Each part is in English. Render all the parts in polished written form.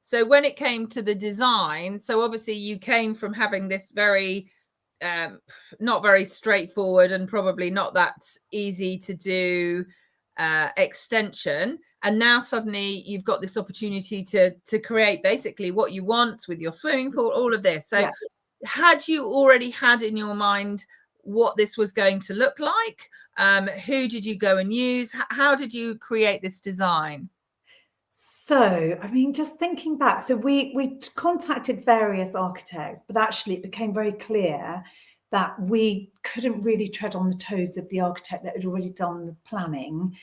So when it came to the design, so obviously you came from having this very not very straightforward and probably not that easy to do extension, and now suddenly you've got this opportunity to create basically what you want with your swimming pool, all of this. So had you already had in your mind what this was going to look like? Who did you go and use? How did you create this design? So, I mean, just thinking back, so we contacted various architects, but actually it became very clear that we couldn't really tread on the toes of the architect that had already done the planning.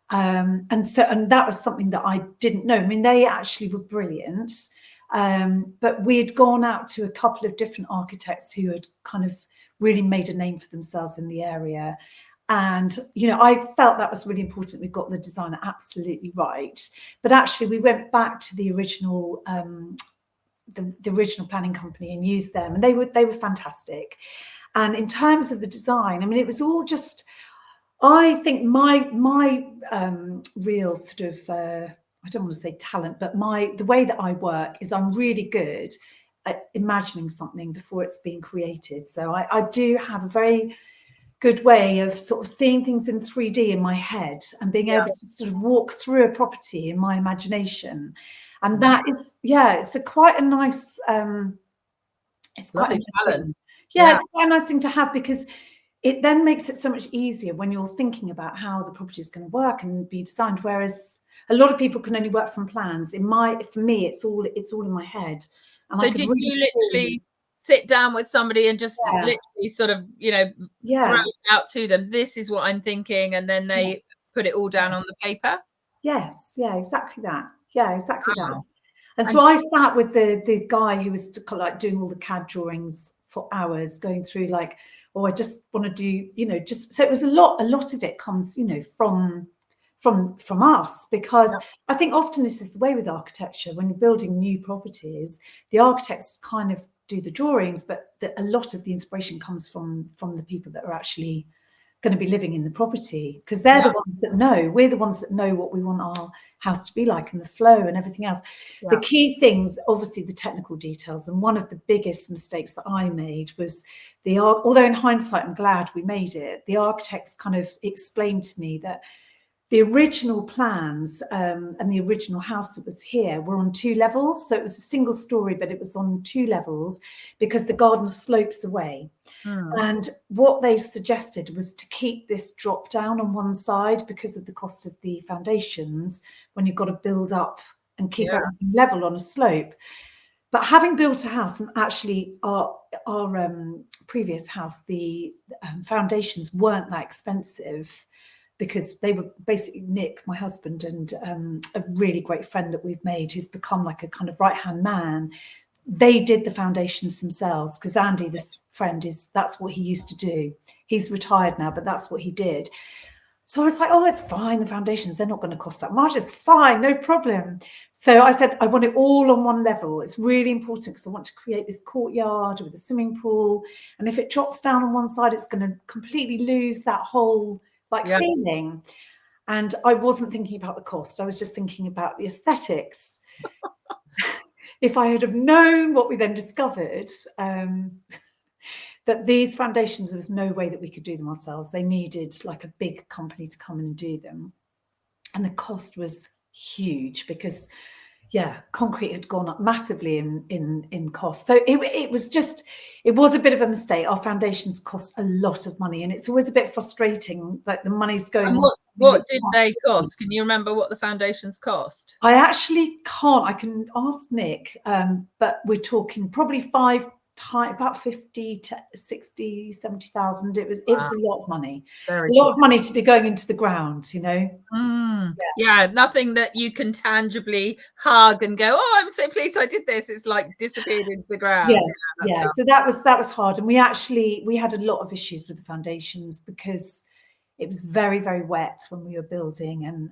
And that was something that I didn't know. I mean, they actually were brilliant. But we had gone out to a couple of different architects who had kind of really made a name for themselves in the area. And, you know, I felt that was really important. We got the designer absolutely right. But actually, we went back to the original the original planning company and used them, and they were fantastic. And in terms of the design, I mean, it was all just, I think my real sort of I don't want to say talent, but the way that I work is I'm really good at imagining something before it's being created. So I do have a very good way of sort of seeing things in 3D in my head and being able to sort of walk through a property in my imagination. And that is, it's quite a nice, it's quite a nice thing. It's quite a nice thing to have, because it then makes it so much easier when you're thinking about how the property is going to work and be designed. Whereas a lot of people can only work from plans. For me, it's all in my head. And so did you literally sit down with somebody and just literally sort of, you know, throw it out to them? This is what I'm thinking, and then they put it all down on the paper? Yes, exactly that. Yeah, exactly that. And so I sat with the guy who was like doing all the CAD drawings for hours, going through like, I just want to do, you know, just, so it was a lot of it comes, you know, from us, because I think often this is the way with architecture. When you're building new properties, the architects kind of do the drawings, but a lot of the inspiration comes from the people that are actually going to be living in the property, because they're the ones that know. We're the ones that know what we want our house to be like, and the flow and everything else. The key things, obviously the technical details, and one of the biggest mistakes that I made was although in hindsight I'm glad we made it, the architects kind of explained to me that the original plans and the original house that was here were on 2 levels. So it was a single story, but it was on 2 levels because the garden slopes away. And what they suggested was to keep this drop down on one side because of the cost of the foundations when you've got to build up and keep everything level on a slope. But having built a house, and actually our previous house, the foundations weren't that expensive, because they were basically Nick, my husband, and a really great friend that we've made, who's become like a kind of right-hand man. They did the foundations themselves, because Andy, this friend, that's what he used to do. He's retired now, but that's what he did. So I was like, it's fine. The foundations, they're not going to cost that much. It's fine, no problem. So I said, I want it all on one level. It's really important because I want to create this courtyard with a swimming pool. And if it drops down on one side, it's going to completely lose that whole feeling. And I wasn't thinking about the cost. I was just thinking about the aesthetics. If I had have known what we then discovered, that these foundations, there was no way that we could do them ourselves. They needed like a big company to come in and do them. And the cost was huge because, concrete had gone up massively in cost. So it was a bit of a mistake. Our foundations cost a lot of money, and it's always a bit frustrating, like the money's going. And what did they cost? Can you remember what the foundations cost? I actually can't. I can ask Nick, but we're talking probably about 50 to 60, 70,000. It was a lot of money. A lot of money to be going into the ground, you know. Nothing that you can tangibly hug and go, I'm so pleased I did this. It's like disappeared into the ground. So that was hard. And we had a lot of issues with the foundations because it was very, very wet when we were building, and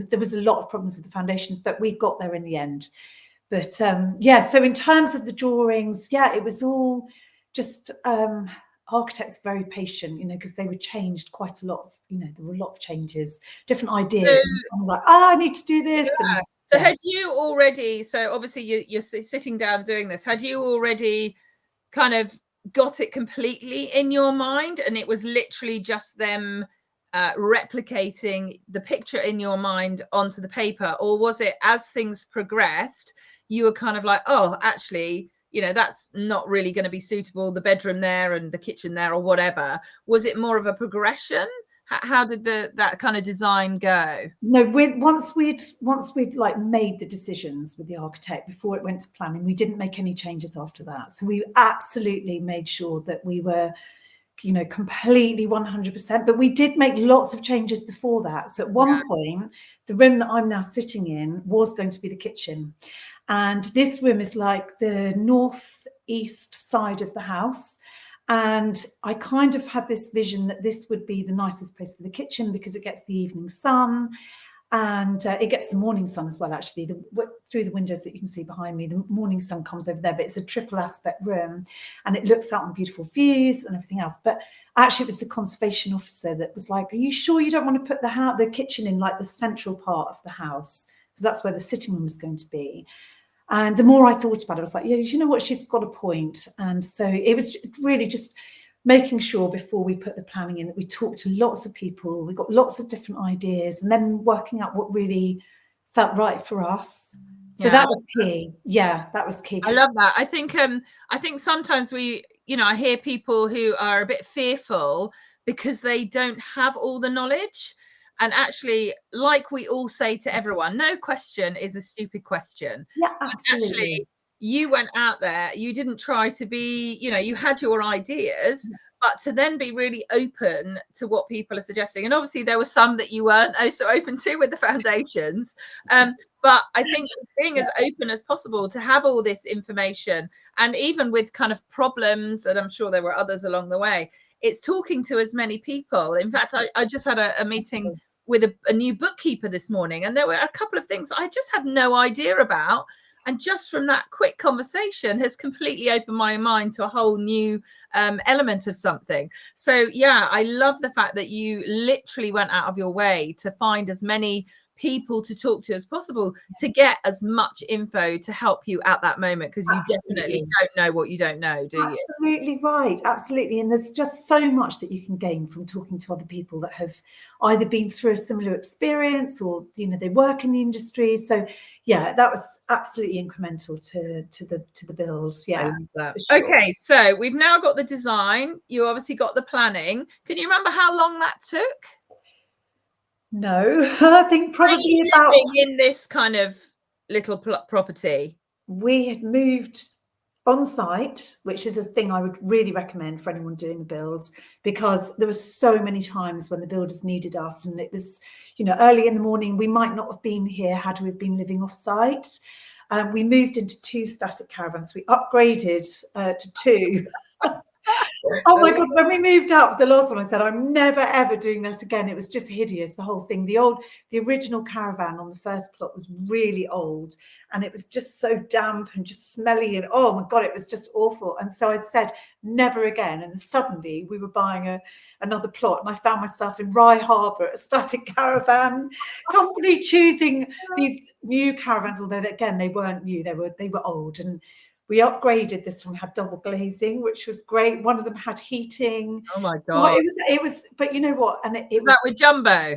there was a lot of problems with the foundations, but we got there in the end. But so in terms of the drawings, it was all just architects very patient, you know, because they were changed quite a lot. There were a lot of changes, different ideas. And I'm like, I need to do this. So had you already, so obviously you're sitting down doing this, had you already kind of got it completely in your mind, and it was literally just them replicating the picture in your mind onto the paper? Or was it, as things progressed, you were kind of like, oh, actually, you know, that's not really going to be suitable, the bedroom there and the kitchen there or whatever? Was it more of a progression? How did that kind of design go? No, once we'd like made the decisions with the architect before it went to planning, we didn't make any changes after that. So we absolutely made sure that we were, you know, completely 100%. But we did make lots of changes before that. So at one point, the room that I'm now sitting in was going to be the kitchen. And this room is like the northeast side of the house. And I kind of had this vision that this would be the nicest place for the kitchen because it gets the evening sun, and it gets the morning sun as well, actually, through the windows that you can see behind me. The morning sun comes over there, but it's a triple aspect room and it looks out on beautiful views and everything else. But actually, it was the conservation officer that was like, are you sure you don't want to put the kitchen in like the central part of the house? Because that's where the sitting room is going to be. And the more I thought about it, I was like, yeah, you know what, she's got a point. And so it was really just making sure before we put the planning in that we talked to lots of people, we got lots of different ideas, and then working out what really felt right for us. So that was key. Yeah, that was key. I love that. I think sometimes we, you know, I hear people who are a bit fearful because they don't have all the knowledge. And actually, like we all say to everyone, no question is a stupid question. Yeah, absolutely. Actually, you went out there, you didn't try to be, you know, you had your ideas, but to then be really open to what people are suggesting. And obviously there were some that you weren't so open to with the foundations. But I think being as open as possible to have all this information, and even with kind of problems, and I'm sure there were others along the way, it's talking to as many people. In fact, I just had a meeting with a new bookkeeper this morning, and there were a couple of things I just had no idea about. And just from that quick conversation has completely opened my mind to a whole new element of something. So, yeah, I love the fact that you literally went out of your way to find as many people to talk to as possible to get as much info to help you at that moment, because you definitely don't know what you don't know, do you? Absolutely right. Absolutely. And there's just so much that you can gain from talking to other people that have either been through a similar experience or, you know, they work in the industry. So yeah, that was absolutely incremental to the build. Yeah. Sure. Okay, so we've now got the design. You obviously got the planning. Can you remember how long that took? No, I think probably about in this kind of little property. We had moved on site, which is a thing I would really recommend for anyone doing the builds, because there were so many times when the builders needed us, and it was, you know, early in the morning. We might not have been here had we been living off site. We moved into 2 static caravans. We upgraded to 2. Oh my God, when we moved out, the last one, I said, I'm never, ever doing that again. It was just hideous, the whole thing. The original caravan on the first plot was really old, and it was just so damp and just smelly, and oh my God, it was just awful. And so I'd said, never again. And suddenly we were buying another plot, and I found myself in Rye Harbour at a static caravan company choosing these new caravans, although again, they weren't new, they were old. And we upgraded this one, had double glazing, which was great. One of them had heating. Oh my God. Well, it was, but you know what? And it was that with Jumbo?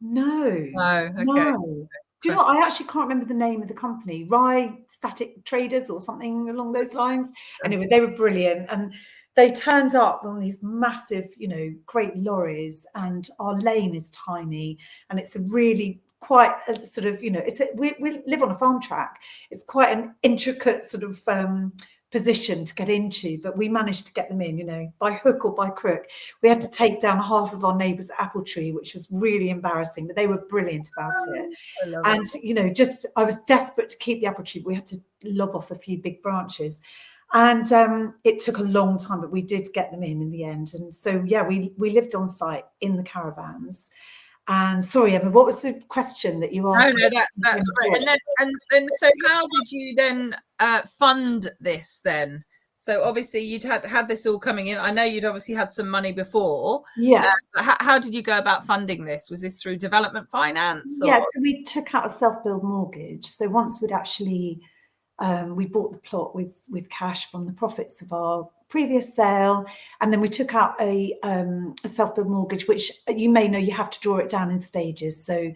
No. Oh, okay. No. Do you know what? I actually can't remember the name of the company. Rye Static Traders or something along those lines. Anyway, they were brilliant. And they turned up on these massive, you know, great lorries, and our lane is tiny, and it's a really quite a sort of, you know, we live on a farm track. It's quite an intricate sort of position to get into, but we managed to get them in, you know, by hook or by crook. We had to take down half of our neighbour's apple tree, which was really embarrassing, but they were brilliant about it. And, you know, just, I was desperate to keep the apple tree. We had to lob off a few big branches. And it took a long time, but we did get them in the end. And so, yeah, we lived on site in the caravans. And sorry, Emma, what was the question that you asked? No, that's great. And then so how did you then fund this then? So obviously you'd had this all coming in. I know you'd obviously had some money before. Yeah. How did you go about funding this? Was this through development finance? Yeah, Or? so we took out a self-build mortgage. So once we'd actually, we bought the plot with cash from the profits of our previous sale, and then we took out a self-build mortgage, which you may know you have to draw it down in stages. So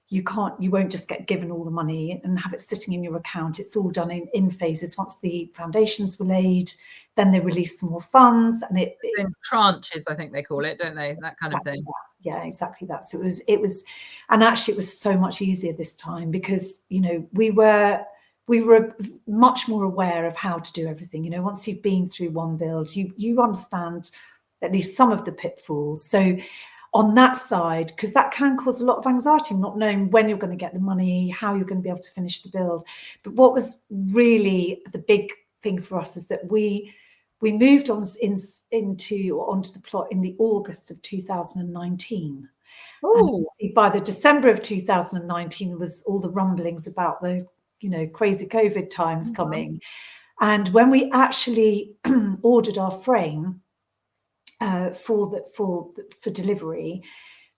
you won't just get given all the money and have it sitting in your account. It's all done in phases. Once the foundations were laid, then they release some more funds, and it in tranches, I think they call it, don't they? That kind of thing. Yeah, exactly that. So it was, and actually it was so much easier this time because, you know, we were much more aware of how to do everything. You know, once you've been through one build, you understand at least some of the pitfalls. So on that side, because that can cause a lot of anxiety, not knowing when you're going to get the money, how you're going to be able to finish the build. But what was really the big thing for us is that we moved on onto the plot in the August of 2019. And by the December of 2019 was all the rumblings about the, you know, crazy COVID times coming. And when we actually ordered our frame for delivery,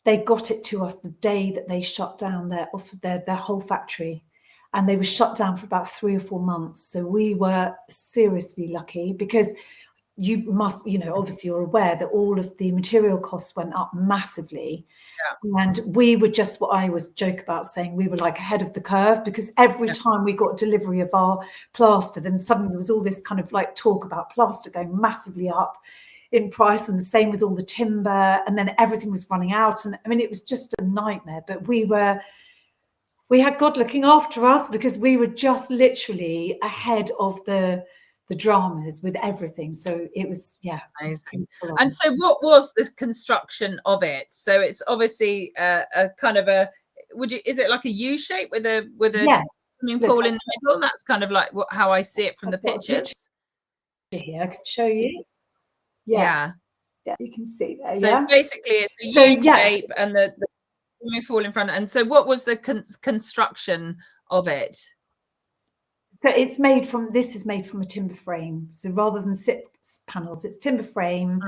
they got it to us the day that they shut down their whole factory. And they were shut down for about 3 or 4 months. So we were seriously lucky because you must, you know, obviously you're aware that all of the material costs went up massively. Yeah. And we were just, what I always joke about saying, we were like ahead of the curve, because every time we got delivery of our plaster, then suddenly there was all this kind of like talk about plaster going massively up in price, and the same with all the timber, and then everything was running out. And I mean, it was just a nightmare, but we had God looking after us because we were just literally ahead of the dramas with everything. So it was, yeah. It was cool. And so what was the construction of it? So it's obviously a kind of a, is it like a U shape with a swimming pool in the middle? That's kind of like how I see it from the pictures. Here, I could show you. Yeah, you can see there. So it's basically it's a U shape and the swimming pool in front. And so what was the construction of it? So it's made from, this is made from a timber frame. So rather than SIP panels, it's timber frame.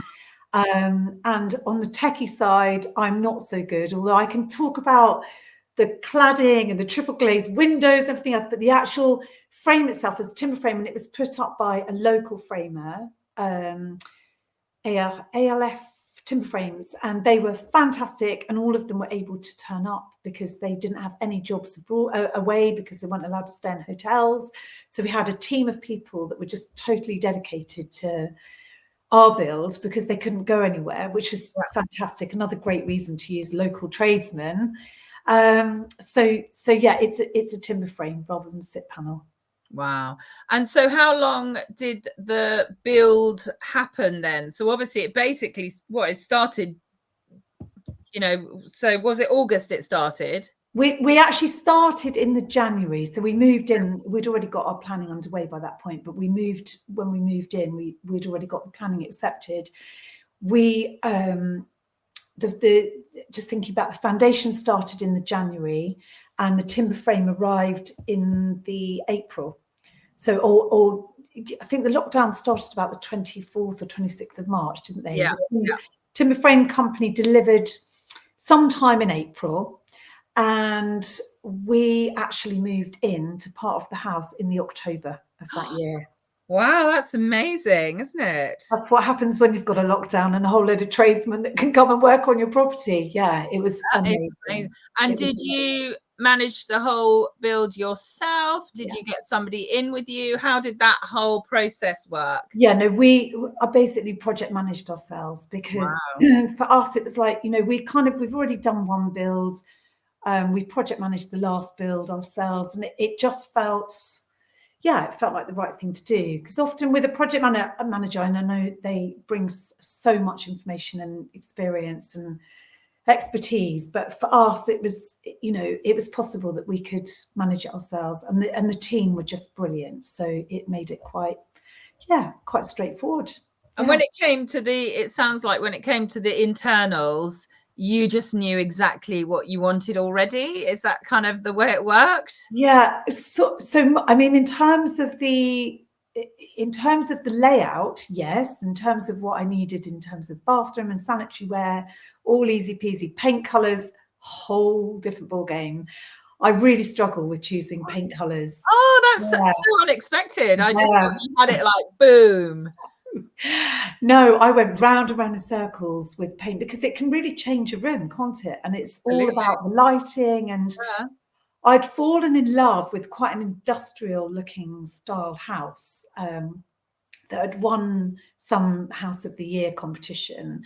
And on the techie side, I'm not so good, although I can talk about the cladding and the triple glazed windows and everything else, but the actual frame itself is a timber frame, and it was put up by a local framer, ALF timber frames, and they were fantastic, and all of them were able to turn up because they didn't have any jobs away because they weren't allowed to stay in hotels. So we had a team of people that were just totally dedicated to our build because they couldn't go anywhere, which was fantastic. Another great reason to use local tradesmen. So yeah, it's a timber frame rather than SIP panel. Wow. And so how long did the build happen then? So obviously it basically, it started, you know, so was it August it started? We actually started in the January. So we moved in, we'd already got our planning underway by that point, but when we moved in, we'd already got the planning accepted. We, just thinking about the foundation started in the January, and the timber frame arrived in the April. So, or I think the lockdown started about the 24th or 26th of March, didn't they? Yeah. The timber frame company delivered sometime in April, and we actually moved into part of the house in the October of that year. Wow, that's amazing, isn't it? That's what happens when you've got a lockdown and a whole load of tradesmen that can come and work on your property. Yeah, it was amazing. And did you manage the whole build yourself? Did you get somebody in with you? How did that whole process work? Yeah, no, I basically project managed ourselves because for us, it was like, you know, we've already done one build. We project managed the last build ourselves, and it just felt, it felt like the right thing to do. Because often with a project manager, and I know they bring so much information and experience and expertise, but for us, it was, you know, it was possible that we could manage it ourselves, and the team were just brilliant. So it made it quite straightforward. And when it came to it sounds like when it came to the internals, you just knew exactly what you wanted already. Is that kind of the way it worked? Yeah. So I mean, in terms of the in terms of the layout, yes. In terms of what I needed in terms of bathroom and sanitary ware, all easy peasy. Paint colours, whole different ball game. I really struggle with choosing paint colours. Oh, that's so unexpected. I just thought you had it like boom. No, I went round and round in circles with paint because it can really change a room, can't it? And it's all about the lighting. And I'd fallen in love with quite an industrial looking style house that had won some House of the Year competition.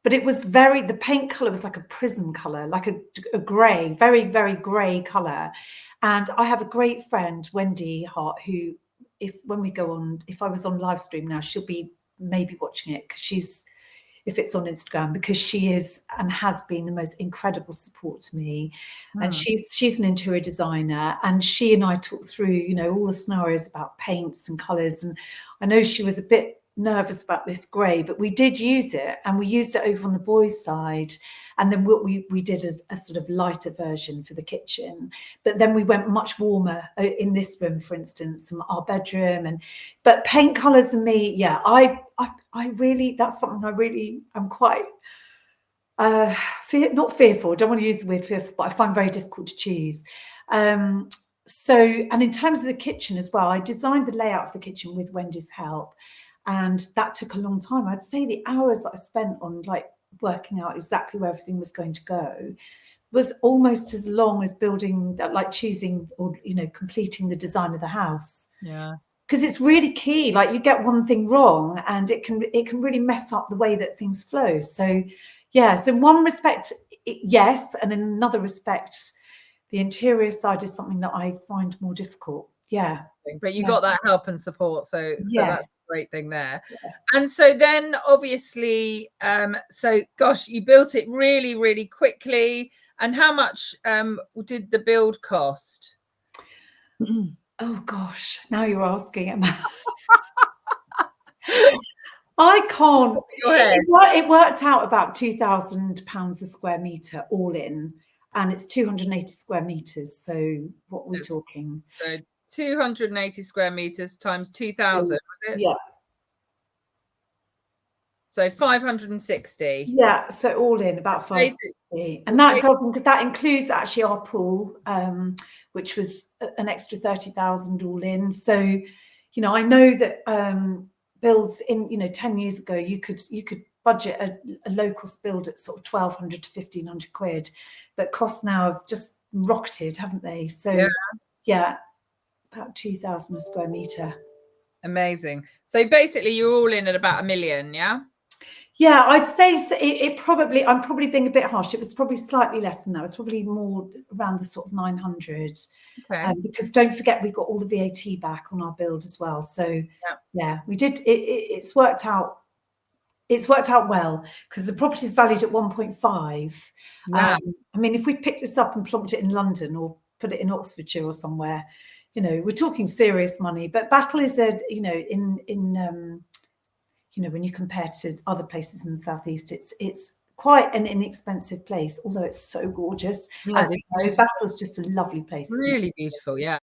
But it was the paint colour was like a prison colour, like a grey, very, very grey colour. And I have a great friend, Wendy Hart, who, if I was on live stream now, she'll be maybe watching it, because if it's on Instagram, because she is and has been the most incredible support to me. And she's an interior designer, and she and I talked through, all the scenarios about paints and colours. And I know she was a bit nervous about this grey, but we did use it, and we used it over on the boys' side. And then what we did as a sort of lighter version for the kitchen, but then we went much warmer in this room, for instance, our bedroom. But paint colours and me, I really, that's something I really am quite not fearful. I don't want to use the word fearful, but I find very difficult to choose. And in terms of the kitchen as well, I designed the layout of the kitchen with Wendy's help, and that took a long time. I'd say the hours that I spent on working out exactly where everything was going to go was almost as long as building, choosing or completing the design of the house. Yeah, because it's really key. You get one thing wrong, and it can really mess up the way that things flow. So in one respect, yes, and in another respect, the interior side is something that I find more difficult. Yeah. But you got that help and support, so that's a great thing there. Yes. And so then obviously, gosh, you built it really, really quickly. And how much did the build cost? Oh gosh, now you're asking it. I can't. It worked out about £2,000 a square metre all in, and it's 280 square metres. So what are we talking? So 280 square metres times 2,000, was it? Yeah. So 560. Yeah, so all in about 560. And that includes actually our pool, which was an extra 30,000 all in. So, I know that builds in, 10 years ago, you could budget a local build at sort of 1,200 to 1,500 quid, but costs now have just rocketed, haven't they? So yeah, about 2,000 a square metre. Amazing. So basically you're all in at about £1 million, yeah? Yeah, I'd say I'm probably being a bit harsh. It was probably slightly less than that. It was probably more around the sort of 900. Okay. Because don't forget, we got all the VAT back on our build as well. So we did. It's worked out. It's worked out well, because the property is valued at 1.5. I mean, if we picked this up and plonked it in London or put it in Oxfordshire or somewhere, we're talking serious money. But Battle is when you compare to other places in the southeast, it's quite an inexpensive place, although it's so gorgeous. Battle's just a lovely place. Really beautiful, yeah.